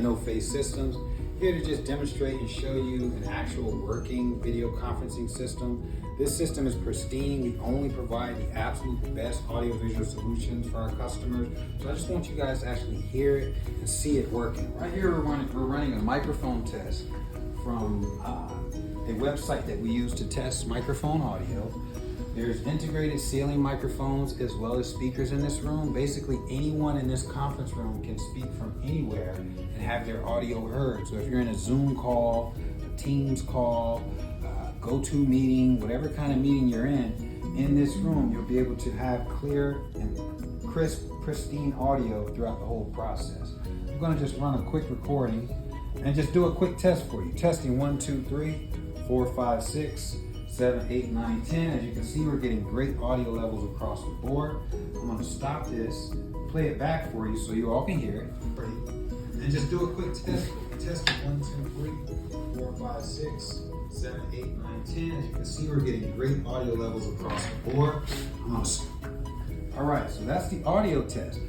Innoface Systems, here to just demonstrate and show you an actual working video conferencing system. This system is pristine. We only provide the absolute best audiovisual solutions for our customers. So I just want you guys to actually hear it and see it working. Right here we're running a microphone test from a website that we use to test microphone audio. There's integrated ceiling microphones as well as speakers in this room. Basically, anyone in this conference room can speak from anywhere and have their audio heard. So if you're in a Zoom call, a Teams call, go-to meeting, whatever kind of meeting you're in this room, you'll be able to have clear and crisp, pristine audio throughout the whole process. I'm gonna just run a quick recording and just do a quick test for you. Testing 1, 2, 3, 4, 5, 6, 7, 8, 9, 10. As you can see, we're getting great audio levels across the board. I'm gonna stop this, play it back for you so you all can hear it. And just do a quick test. Testing 1, 2, 3, 4, 5, 6, 7, 8, 9, 10. As you can see, we're getting great audio levels across the board. All right, so that's the audio test.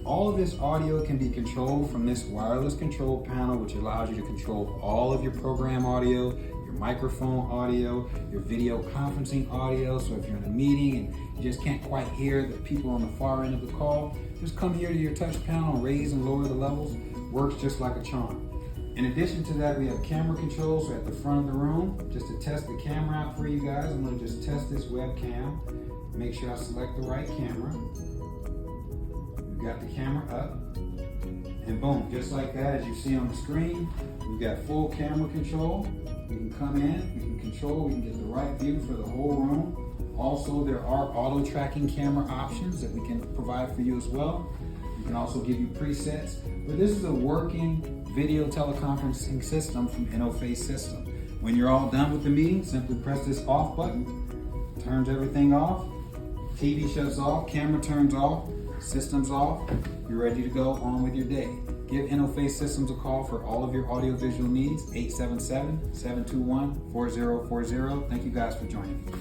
All of this audio can be controlled from this wireless control panel, which allows you to control all of your program audio, your microphone audio, your video conferencing audio. So if you're in a meeting and you just can't quite hear the people on the far end of the call, just come here to your touch panel and raise and lower the levels. Works just like a charm. In addition to that, we have camera controls at the front of the room. Just to test the camera out for you guys, I'm gonna just test this webcam. Make sure I select the right camera. We've got the camera up. And boom, just like that, as you see on the screen, we've got full camera control. We can come in, we can control, we can get the right view for the whole room. Also, there are auto tracking camera options that we can provide for you as well. We can also give you presets. But this is a working video teleconferencing system from Innoface Systems. When you're all done with the meeting, simply press this off button, turns everything off, TV shuts off, camera turns off, system's off, you're ready to go on with your day. Give Innoface Systems a call for all of your audiovisual needs, 877-721-4040. Thank you guys for joining me.